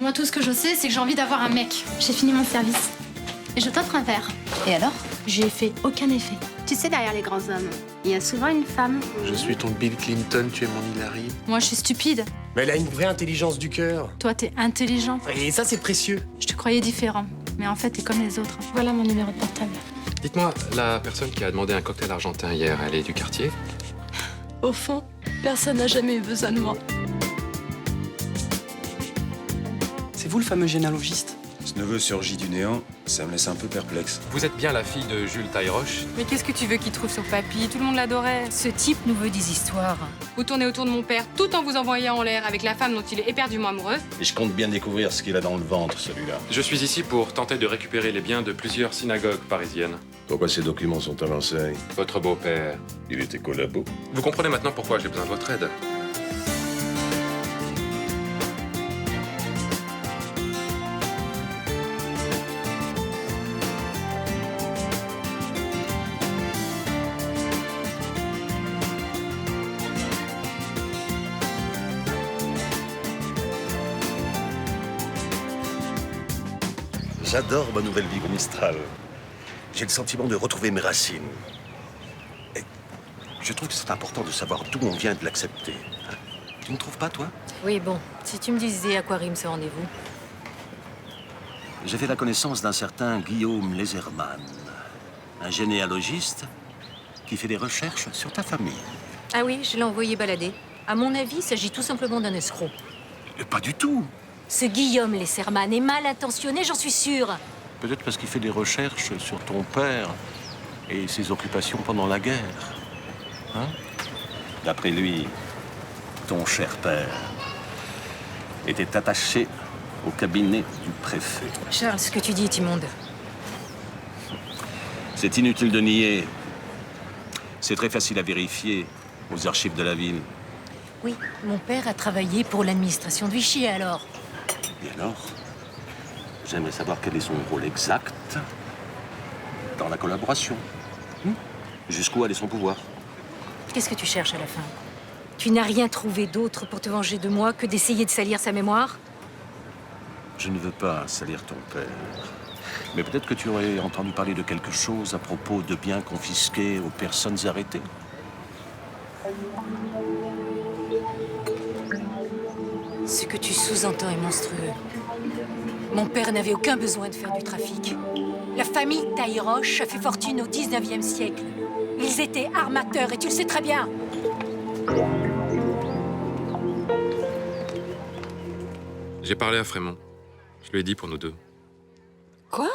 Moi, tout ce que je sais, c'est que j'ai envie d'avoir un mec. J'ai fini mon service. Et je t'offre un verre. Et alors? J'ai fait aucun effet. Tu sais, derrière les grands hommes, il y a souvent une femme. Je suis ton Bill Clinton, tu es mon Hillary. Moi, je suis stupide. Mais elle a une vraie intelligence du cœur. Toi, t'es intelligent. Et ça, c'est précieux. Je te croyais différent. Mais en fait, t'es comme les autres. Voilà mon numéro de portable. Dites-moi, la personne qui a demandé un cocktail argentin hier, elle est du quartier? Au fond, personne n'a jamais eu besoin de moi. C'est vous le fameux généalogiste? Ce neveu surgit du néant, ça me laisse un peu perplexe. Vous êtes bien la fille de Jules Tailleroche? Mais qu'est-ce que tu veux qu'il trouve sur papy? Tout le monde l'adorait. Ce type nous veut des histoires. Vous tournez autour de mon père tout en vous envoyant en l'air avec la femme dont il est éperdument amoureux. Et je compte bien découvrir ce qu'il a dans le ventre, celui-là. Je suis ici pour tenter de récupérer les biens de plusieurs synagogues parisiennes. Pourquoi ces documents sont à Marseille? Votre beau-père. Il était collabo. Vous comprenez maintenant pourquoi j'ai besoin de votre aide. J'adore ma nouvelle vie au Mistral. J'ai le sentiment de retrouver mes racines. Et je trouve que c'est important de savoir d'où on vient et de l'accepter. Hein? Tu ne trouves pas, toi? Oui, bon, si tu me disais à quoi rime ce rendez-vous. J'ai fait la connaissance d'un certain Guillaume Lézerman, un généalogiste qui fait des recherches sur ta famille. Ah oui, je l'ai envoyé balader. À mon avis, il s'agit tout simplement d'un escroc. Pas du tout. Ce Guillaume Lesserman est mal intentionné, j'en suis sûre. Peut-être parce qu'il fait des recherches sur ton père et ses occupations pendant la guerre. Hein? D'après lui, ton cher père était attaché au cabinet du préfet. Charles, ce que tu dis est immonde. C'est inutile de nier. C'est très facile à vérifier aux archives de la ville. Oui, mon père a travaillé pour l'administration de Vichy, alors. Et alors, j'aimerais savoir quel est son rôle exact dans la collaboration. Jusqu'où allait son pouvoir? Qu'est-ce que tu cherches à la fin? Tu n'as rien trouvé d'autre pour te venger de moi que d'essayer de salir sa mémoire? Je ne veux pas salir ton père. Mais peut-être que tu aurais entendu parler de quelque chose à propos de biens confisqués aux personnes arrêtées. Ce que tu sous-entends est monstrueux. Mon père n'avait aucun besoin de faire du trafic. La famille Tailleroche a fait fortune au 19e siècle. Ils étaient armateurs, et tu le sais très bien. J'ai parlé à Frémont. Je lui ai dit pour nous deux. Quoi?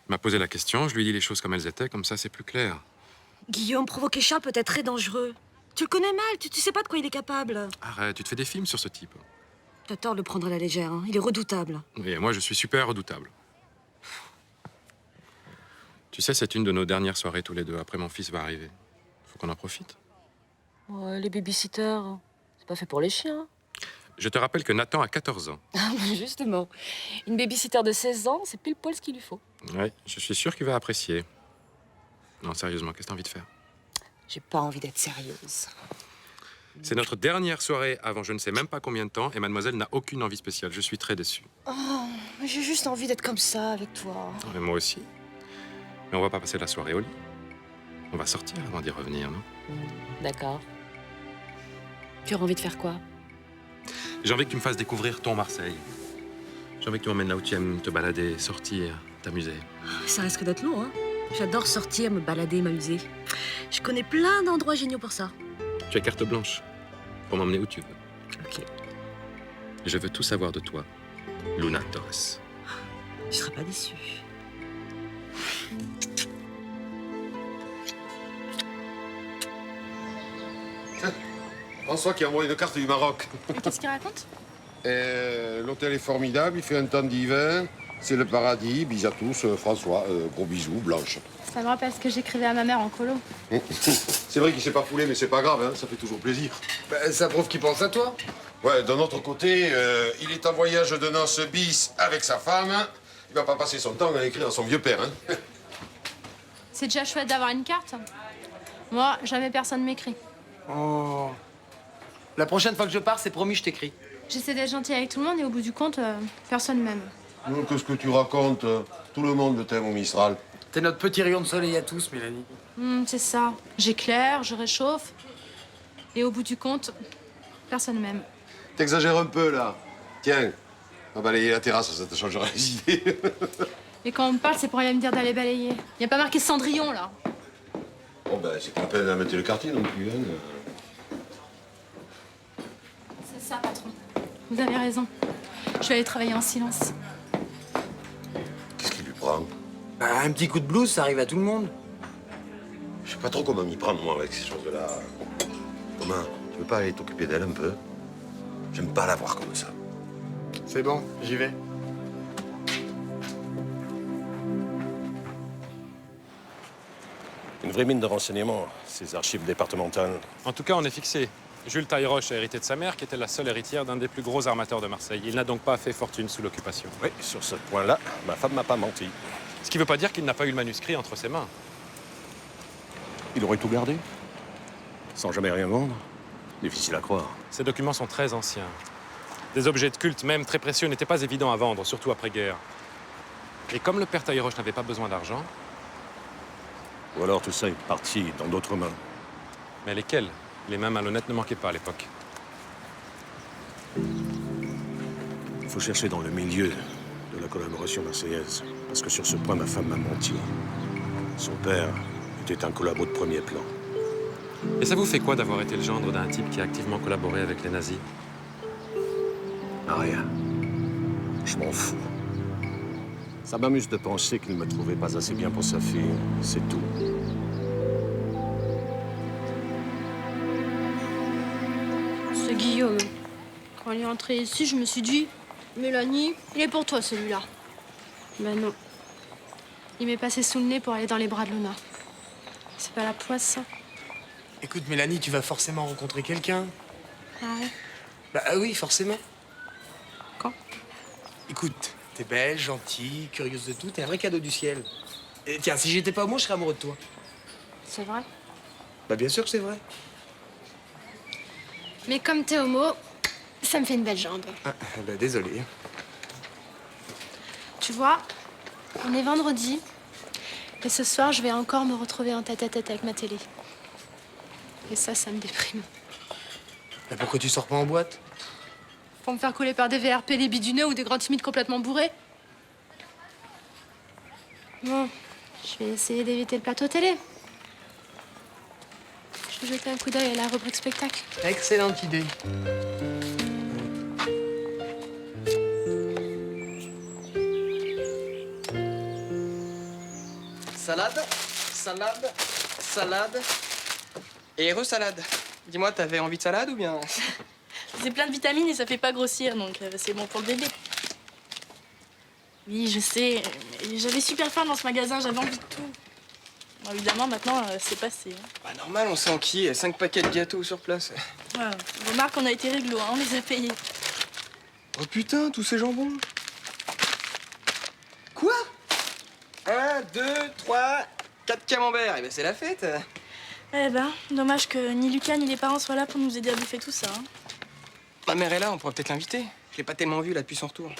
Il m'a posé la question, je lui ai dit les choses comme elles étaient, comme ça c'est plus clair. Guillaume, provoquer Charles peut être très dangereux. Tu le connais mal, tu sais pas de quoi il est capable. Arrête, tu te fais des films sur ce type. T'as tort de le prendre à la légère, hein. Il est redoutable. Et moi je suis super redoutable. Tu sais, c'est une de nos dernières soirées tous les deux. Après, mon fils va arriver. Faut qu'on en profite. Ouais, les babysitters, c'est pas fait pour les chiens. Je te rappelle que Nathan a 14 ans. Justement, une babysitter de 16 ans, c'est pile poil ce qu'il lui faut. Ouais, je suis sûr qu'il va apprécier. Non, sérieusement, qu'est-ce que t'as envie de faire? J'ai pas envie d'être sérieuse. C'est notre dernière soirée avant je ne sais même pas combien de temps et mademoiselle n'a aucune envie spéciale. Je suis très déçu. Oh, mais j'ai juste envie d'être comme ça avec toi. Et moi aussi. Mais on va pas passer la soirée au lit. On va sortir avant d'y revenir, non? D'accord. Tu auras envie de faire quoi? J'ai envie que tu me fasses découvrir ton Marseille. J'ai envie que tu m'emmènes là où tu aimes te balader, sortir, t'amuser. Ça risque d'être long, hein. J'adore sortir, me balader, m'amuser. Je connais plein d'endroits géniaux pour ça. Tu as carte blanche pour m'emmener où tu veux. Ok. Je veux tout savoir de toi, Luna Torres. Tu seras pas déçu. François qui a envoyé une carte du Maroc. Qu'est-ce qu'il raconte? L'hôtel est formidable, il fait un temps d'hiver. C'est le paradis. Bisous à tous, François. Gros bisous, Blanche. Ça me rappelle ce que j'écrivais à ma mère en colo. C'est vrai qu'il s'est pas foulé, mais c'est pas grave, hein, ça fait toujours plaisir. Ça prouve qu'il pense à toi. Ouais, d'un autre côté, il est en voyage de noces bis avec sa femme. Il va pas passer son temps à écrire à son vieux père, hein. C'est déjà chouette d'avoir une carte. Moi, jamais personne m'écrit. Oh. La prochaine fois que je pars, c'est promis, je t'écris. J'essaie d'être gentille avec tout le monde et au bout du compte, personne m'aime. Qu'est-ce que tu racontes? Tout le monde t'aime au Mistral. T'es notre petit rayon de soleil à tous, Mélanie. C'est ça. J'éclaire, je réchauffe. Et au bout du compte, personne m'aime. T'exagères un peu, là. Tiens, on va balayer la terrasse, ça te changera les idées. Et quand on me parle, c'est pour aller me dire d'aller balayer. Y a pas marqué Cendrillon, là. Bon, ben, c'est pas la peine de mettre le quartier non plus, hein. C'est ça, patron. Vous avez raison. Je vais aller travailler en silence. Qu'est-ce qui lui prend? Bah, un petit coup de blues, ça arrive à tout le monde. Je sais pas trop comment m'y prendre, moi, avec ces choses-là. Comment? Tu veux pas aller t'occuper d'elle un peu? J'aime pas la voir comme ça. C'est bon, j'y vais. Une vraie mine de renseignements, ces archives départementales. En tout cas, on est fixé. Jules Tailleroche a hérité de sa mère, qui était la seule héritière d'un des plus gros armateurs de Marseille. Il n'a donc pas fait fortune sous l'occupation. Oui, sur ce point-là, ma femme m'a pas menti. Ce qui ne veut pas dire qu'il n'a pas eu le manuscrit entre ses mains. Il aurait tout gardé? Sans jamais rien vendre? Difficile à croire. Ces documents sont très anciens. Des objets de culte, même très précieux, n'étaient pas évidents à vendre, surtout après-guerre. Et comme le père Tailleroche n'avait pas besoin d'argent... Ou alors tout ça est parti dans d'autres mains. Mais lesquelles? Les mains malhonnêtes ne manquaient pas à l'époque. Il faut chercher dans le milieu de la collaboration marseillaise. Parce que sur ce point, ma femme m'a menti. Son père était un collabo de premier plan. Et ça vous fait quoi d'avoir été le gendre d'un type qui a activement collaboré avec les nazis? Rien. Je m'en fous. Ça m'amuse de penser qu'il ne me trouvait pas assez bien pour sa fille. C'est tout. C'est Guillaume. Quand il est entré ici, je me suis dit, Mélanie, il est pour toi celui-là. Mais non. Il m'est passé sous le nez pour aller dans les bras de Luna. C'est pas la poisse, ça? Écoute, Mélanie, tu vas forcément rencontrer quelqu'un. Ah ouais? Bah oui, forcément. Quand? Écoute, t'es belle, gentille, curieuse de tout, t'es un vrai cadeau du ciel. Et tiens, si j'étais pas homo, je serais amoureux de toi. C'est vrai? Bah bien sûr que c'est vrai. Mais comme t'es homo, ça me fait une belle jambe. Ah, bah désolé. Tu vois, on est vendredi. Et ce soir, je vais encore me retrouver en tête-à-tête avec ma télé. Et ça me déprime. Bah pourquoi tu sors pas en boîte? Pour me faire couler par des VRP, des biduneux ou des grands timides complètement bourrés. Bon, je vais essayer d'éviter le plateau télé. Je vais jeter un coup d'œil à la rubrique spectacle. Excellente idée. Salade, salade, salade et re-salade. Dis-moi, t'avais envie de salade ou bien? C'est plein de vitamines et ça fait pas grossir, donc c'est bon pour le bébé. Oui, je sais. Mais j'avais super faim dans ce magasin, j'avais envie de tout. Bon, évidemment, maintenant, c'est passé. Bah normal, on s'enquille, 5 paquets de gâteaux sur place. Ouais, remarque, on a été réglo, hein, on les a payés. Oh putain, tous ces jambons. Quoi? 1, 2, 3, 4 camemberts, eh ben c'est la fête. Eh ben, dommage que ni Lucas ni les parents soient là pour nous aider à bouffer tout ça. Hein. Ma mère est là, on pourrait peut-être l'inviter. Je l'ai pas tellement vue là depuis son retour.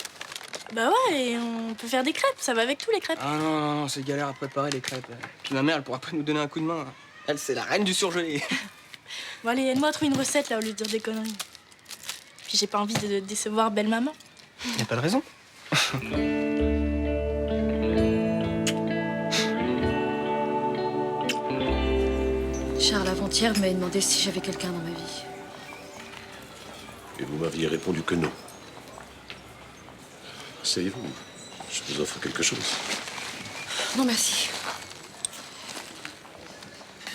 Bah ouais, et on peut faire des crêpes, ça va avec tous les crêpes. Ah non, non, non, c'est galère à préparer les crêpes. Puis ma mère, elle pourra pas nous donner un coup de main. Elle, c'est la reine du surgelé. Bon allez, aide-moi à trouver une recette là au lieu de dire des conneries. Puis j'ai pas envie de décevoir belle maman. Y a pas de raison. Charles avant-hier m'avait demandé si j'avais quelqu'un dans ma vie. Et vous m'aviez répondu que non. Asseyez-vous. Je vous offre quelque chose. Non, merci.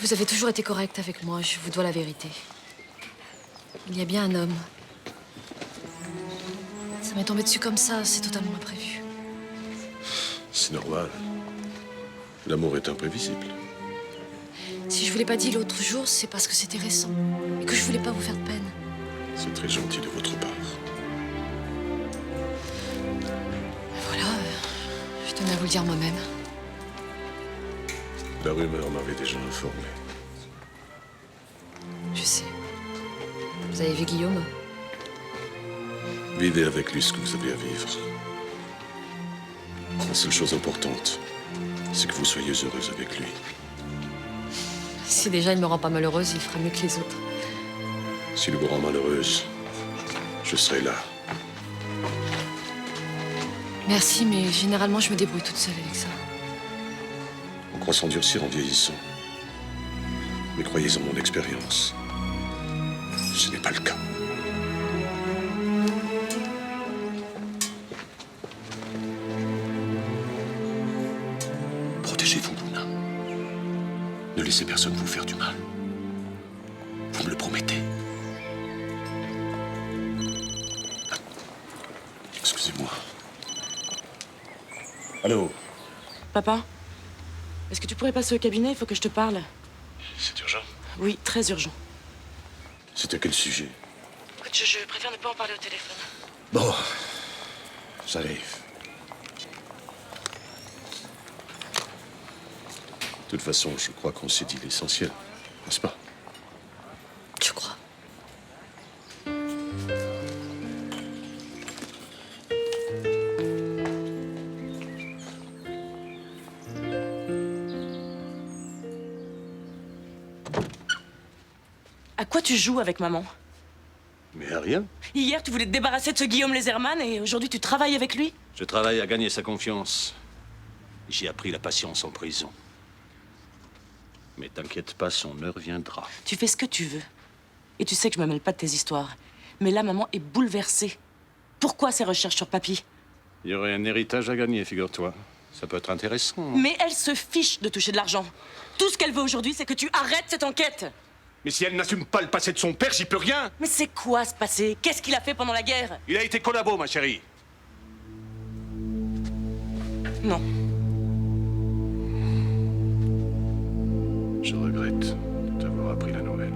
Vous avez toujours été correct avec moi, je vous dois la vérité. Il y a bien un homme. Ça m'est tombé dessus comme ça, c'est totalement imprévu. C'est normal. L'amour est imprévisible. Si je vous l'ai pas dit l'autre jour, c'est parce que c'était récent et que je voulais pas vous faire de peine. C'est très gentil de votre part. Voilà, je tenais à vous le dire moi-même. La rumeur m'avait déjà informé. Je sais. Vous avez vu Guillaume? Vivez avec lui ce que vous avez à vivre. La seule chose importante, c'est que vous soyez heureuse avec lui. Si déjà il me rend pas malheureuse, il fera mieux que les autres. S'il vous rend malheureuse, je serai là. Merci, mais généralement je me débrouille toute seule avec ça. On croit s'endurcir en vieillissant. Mais croyez en mon expérience. Ce n'est pas le cas. Protégez-vous, Luna. Ne laissez personne vous faire du mal. Vous me le promettez. Excusez-moi. Allô? Papa, est-ce que tu pourrais passer au cabinet? Il faut que je te parle. C'est urgent? Oui, très urgent. C'est à quel sujet? Écoute, je préfère ne pas en parler au téléphone. Bon, j'arrive. De toute façon, je crois qu'on s'est dit l'essentiel, n'est-ce pas? Je crois. À quoi tu joues avec maman? Mais à rien. Hier, tu voulais te débarrasser de ce Guillaume Lézerman et aujourd'hui, tu travailles avec lui? Je travaille à gagner sa confiance. J'ai appris la patience en prison. Mais t'inquiète pas, son heure viendra. Tu fais ce que tu veux. Et tu sais que je me mêle pas de tes histoires. Mais là, maman est bouleversée. Pourquoi ces recherches sur papy? Il y aurait un héritage à gagner, figure-toi. Ça peut être intéressant. Mais elle se fiche de toucher de l'argent. Tout ce qu'elle veut aujourd'hui, c'est que tu arrêtes cette enquête. Mais si elle n'assume pas le passé de son père, j'y peux rien. Mais c'est quoi ce passé? Qu'est-ce qu'il a fait pendant la guerre? Il a été collabo, ma chérie. Non. Je regrette d'avoir appris la nouvelle.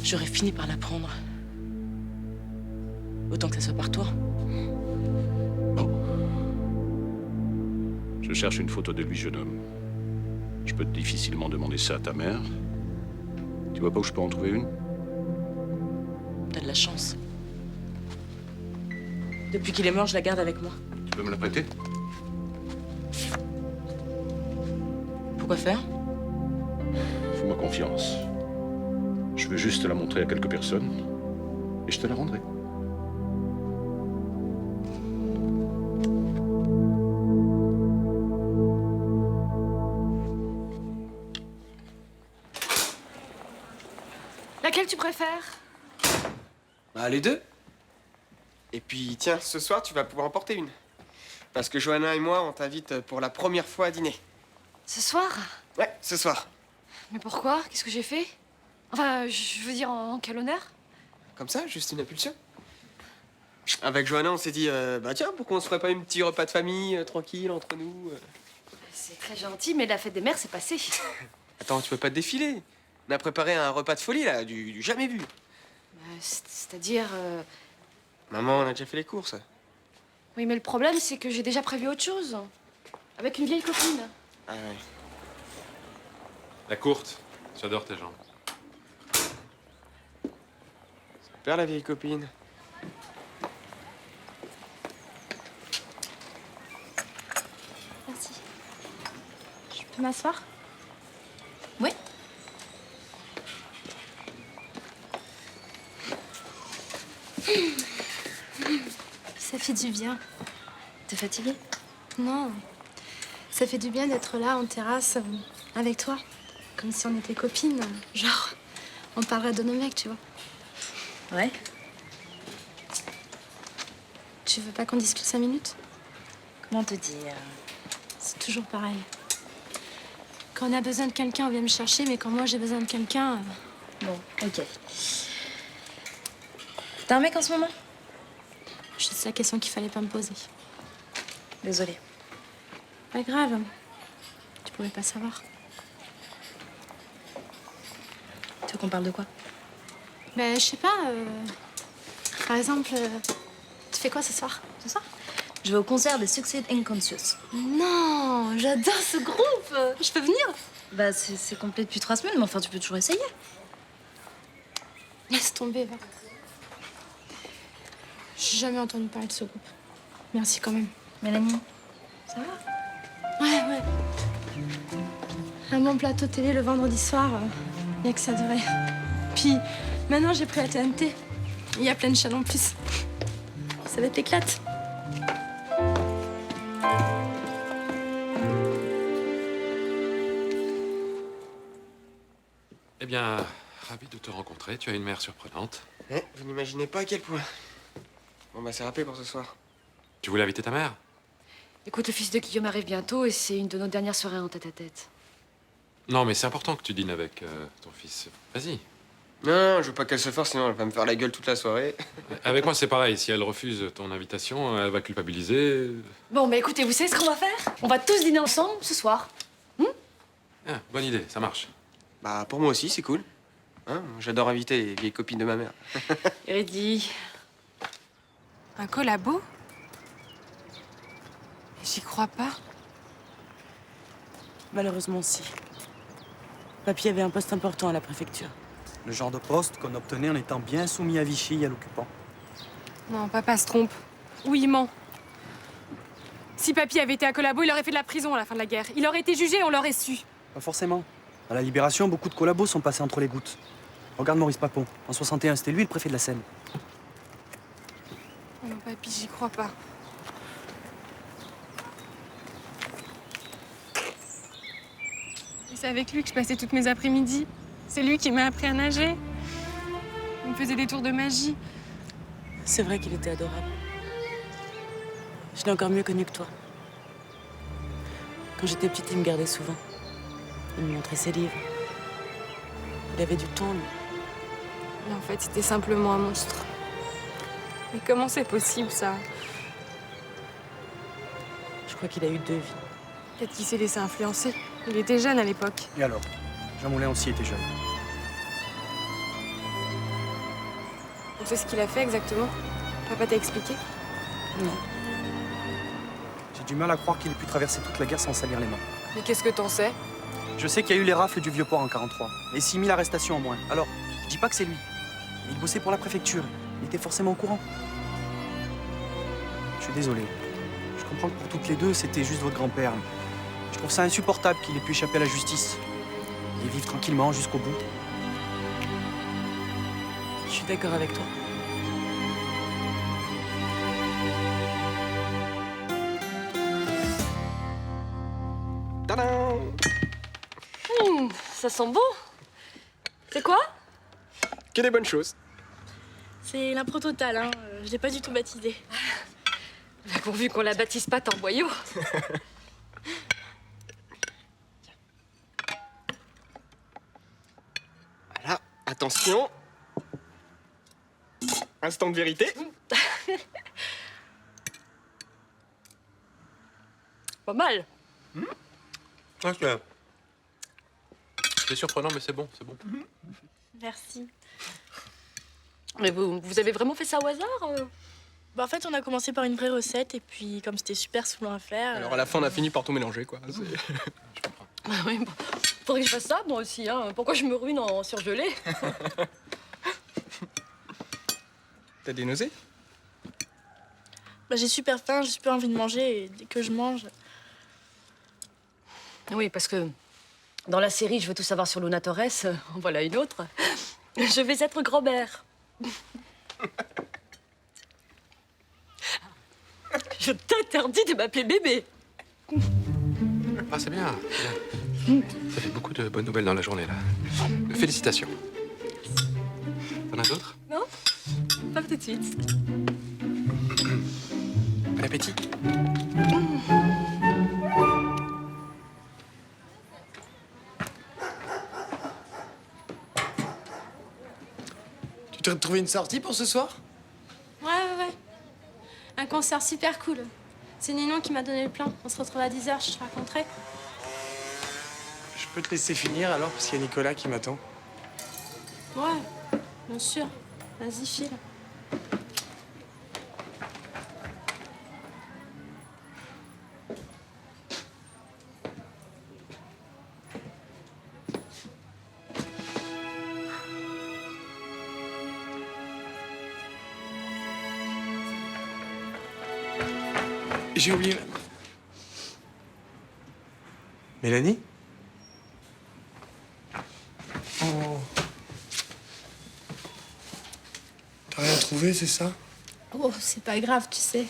J'aurais fini par l'apprendre. Autant que ça soit par toi. Je cherche une photo de lui, jeune homme. Je peux difficilement demander ça à ta mère. Tu vois pas où je peux en trouver une? T'as de la chance. Depuis qu'il est mort, je la garde avec moi. Tu peux me la prêter? Pourquoi faire? Fais-moi confiance. Je veux juste la montrer à quelques personnes et je te la rendrai. Laquelle tu préfères? Bah, les deux. Et puis, tiens, ce soir, tu vas pouvoir en porter une. Parce que Johanna et moi, on t'invite pour la première fois à dîner. Ce soir? Ouais, ce soir. Mais pourquoi? Qu'est-ce que j'ai fait? Enfin, je veux dire, en quel honneur? Comme ça, juste une impulsion. Avec Johanna, on s'est dit, bah tiens, pourquoi on se ferait pas un petit repas de famille, tranquille, entre nous C'est très gentil, mais la fête des mères, c'est passé. Attends, tu peux pas te défiler. On a préparé un repas de folie, là, du jamais vu. C'est-à-dire... Maman, on a déjà fait les courses. Oui, mais le problème, c'est que j'ai déjà prévu autre chose. Avec une vieille copine. Ah ouais. La courte. J'adore tes jambes. Super, la vieille copine. Merci. Je peux m'asseoir? Oui. Ça fait du bien. T'es fatiguée? Non. Ça fait du bien d'être là, en terrasse, avec toi. Comme si on était copines. Genre, on parlerait de nos mecs, tu vois. Ouais. Tu veux pas qu'on discute 5 minutes? Comment te dire? C'est toujours pareil. Quand on a besoin de quelqu'un, on vient me chercher, mais quand moi j'ai besoin de quelqu'un... Bon, ok. T'as un mec en ce moment? C'est la question qu'il fallait pas me poser. Désolée. Pas grave. Tu pouvais pas savoir. Tu veux qu'on parle de quoi? Ben, je sais pas. Par exemple, tu fais quoi ce soir? Ce soir? Je vais au concert de Succeed Inconscious. Non, j'adore ce groupe. Je peux venir? Bah, c'est complet depuis 3 semaines, mais enfin, tu peux toujours essayer. Laisse tomber, va. J'ai jamais entendu parler de ce groupe. Merci quand même. Mélanie, ça va? Ouais, ouais. Un bon plateau télé le vendredi soir, y a que ça de vrai. Puis maintenant j'ai pris la TNT. Il y a plein de chaînes en plus. Ça va être l'éclate. Eh bien, ravi de te rencontrer. Tu as une mère surprenante. Vous n'imaginez pas à quel point. Bon, bah, c'est râpé pour ce soir. Tu voulais inviter ta mère? Écoute, le fils de Guillaume arrive bientôt et c'est une de nos dernières soirées en tête-à-tête. Non, mais c'est important que tu dînes avec ton fils. Vas-y. Non, je veux pas qu'elle se force, sinon elle va me faire la gueule toute la soirée. Avec moi, c'est pareil. Si elle refuse ton invitation, elle va culpabiliser. Bon, bah écoutez, vous savez ce qu'on va faire? On va tous dîner ensemble ce soir. Ah, bonne idée, ça marche. Bah, pour moi aussi, c'est cool. Hein, j'adore inviter les vieilles copines de ma mère. Hérédie. Un collabo? J'y crois pas. Malheureusement, si. Papy avait un poste important à la préfecture. Le genre de poste qu'on obtenait en étant bien soumis à Vichy et à l'occupant. Non, papa se trompe. Ou il ment. Si papy avait été à collabo, il aurait fait de la prison à la fin de la guerre. Il aurait été jugé et on l'aurait su. Pas forcément. À la Libération, beaucoup de collabos sont passés entre les gouttes. Regarde Maurice Papon. En 61, c'était lui le préfet de la Seine. Non, papy, j'y crois pas. Et c'est avec lui que je passais toutes mes après-midi. C'est lui qui m'a appris à nager. Il me faisait des tours de magie. C'est vrai qu'il était adorable. Je l'ai encore mieux connu que toi. Quand j'étais petite, il me gardait souvent. Il me montrait ses livres. Il avait du temps, lui. Mais en fait, c'était simplement un monstre. Mais comment c'est possible, ça? Je crois qu'il a eu 2 vies. Peut-être qu'il s'est laissé influencer. Il était jeune à l'époque. Et alors? Jean Moulin aussi était jeune. On sait ce qu'il a fait exactement? Papa t'a expliqué? Non. J'ai du mal à croire qu'il ait pu traverser toute la guerre sans salir les mains. Mais qu'est-ce que t'en sais? Je sais qu'il y a eu les rafles du Vieux-Port en 43. Et 6000 arrestations en moins. Alors, je dis pas que c'est lui. Mais il bossait pour la préfecture. Il était forcément au courant. Je suis désolé. Je comprends que pour toutes les deux, c'était juste votre grand-père. Je trouve ça insupportable qu'il ait pu échapper à la justice. Et vivre tranquillement jusqu'au bout. Je suis d'accord avec toi. Tadam! Ça sent bon. C'est quoi? Que des bonnes choses. C'est l'impro totale, hein. Je l'ai pas du tout baptisé. Pourvu qu'on la baptise pas Tamboyau. Voilà, attention. Instant de vérité. Pas mal. Ok. C'est surprenant, mais c'est bon, c'est bon. Merci. Mais vous avez vraiment fait ça au hasard? Bah, en fait, on a commencé par une vraie recette et puis comme c'était super saoulant à faire. Alors à la fin, on a fini par tout mélanger, quoi. Ah oui, bon, faudrait que je fasse ça, moi aussi. Hein. Pourquoi je me ruine en surgelé? T'as des nausées? Bah, j'ai super faim, j'ai super envie de manger et dès que je mange. Oui, parce que dans la série Je veux tout savoir sur Luna Torres, en voilà une autre. Je vais être grand-mère. Je t'interdis de m'appeler bébé. Ah, c'est bien. Ça fait beaucoup de bonnes nouvelles dans la journée, là. Félicitations. T'en as d'autres? Non, pas tout de suite. Bon appétit. Tu t'es trouvé une sortie pour ce soir? Ouais. Un concert super cool. C'est Ninon qui m'a donné le plan. On se retrouve à 10h, je te raconterai. Je peux te laisser finir alors, parce qu'il y a Nicolas qui m'attend. Ouais, bien sûr. Vas-y, file. J'ai oublié... Mélanie? Oh. T'as rien trouvé, c'est ça? Oh, c'est pas grave, tu sais.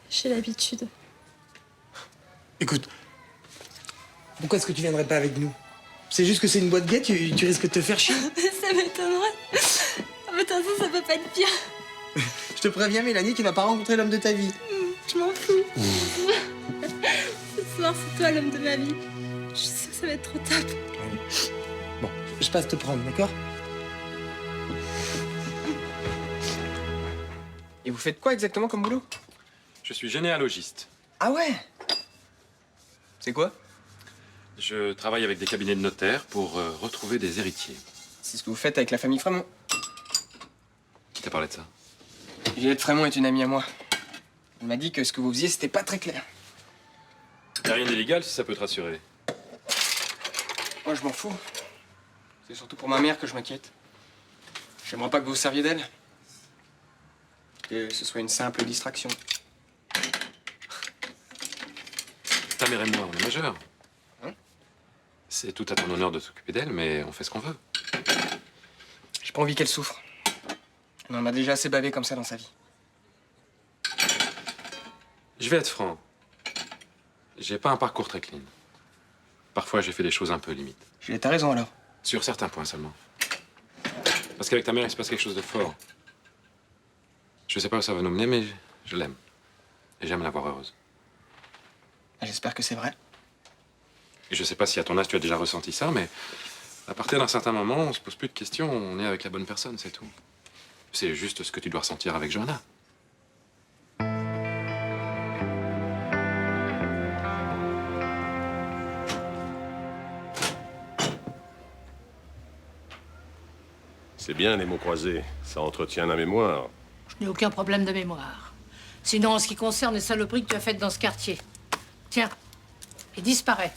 J'ai l'habitude. Écoute, pourquoi est-ce que tu viendrais pas avec nous? C'est juste que c'est une boîte gay, tu risques de te faire chier. Ça m'étonnerait. Ah, mais de toute façon, ça peut pas être pire. Je te préviens, Mélanie, tu vas pas rencontrer l'homme de ta vie. Je m'en fous. Ce soir, c'est toi l'homme de ma vie. Je sais que ça va être trop top. Bon, je passe te prendre, d'accord? Et vous faites quoi exactement comme boulot? Je suis généalogiste. Ah ouais? C'est quoi? Je travaille avec des cabinets de notaires pour retrouver des héritiers. C'est ce que vous faites avec la famille Frémont. Qui t'a parlé de ça? Juliette Frémont est une amie à moi. Elle m'a dit que ce que vous faisiez, c'était pas très clair. Y a rien d'illégal si ça peut te rassurer. Moi, je m'en fous. C'est surtout pour ma mère que je m'inquiète. J'aimerais pas que vous vous serviez d'elle. Que ce soit une simple distraction. Ta mère et moi, on est majeurs. Hein? C'est tout à ton honneur de s'occuper d'elle, mais on fait ce qu'on veut. J'ai pas envie qu'elle souffre. Elle en a déjà assez bavé comme ça dans sa vie. Je vais être franc. J'ai pas un parcours très clean. Parfois, j'ai fait des choses un peu limites. Juliette, t'as raison alors. Sur certains points seulement. Parce qu'avec ta mère, il se passe quelque chose de fort. Je sais pas où ça va nous mener, mais je l'aime. Et j'aime la voir heureuse. J'espère que c'est vrai. Et je sais pas si à ton âge, tu as déjà ressenti ça, mais à partir d'un certain moment, on se pose plus de questions, on est avec la bonne personne, c'est tout. C'est juste ce que tu dois ressentir avec Johanna. C'est bien les mots croisés, ça entretient la mémoire. Je n'ai aucun problème de mémoire. Sinon, en ce qui concerne les saloperies que tu as faites dans ce quartier. Tiens, il disparaît.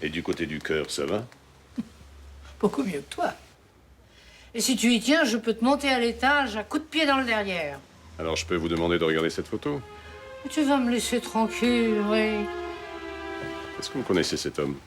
Et du côté du cœur, ça va? Beaucoup mieux que toi. Et si tu y tiens, je peux te monter à l'étage à coups de pied dans le derrière. Alors je peux vous demander de regarder cette photo? Tu vas me laisser tranquille, oui. Est-ce que vous connaissez cet homme?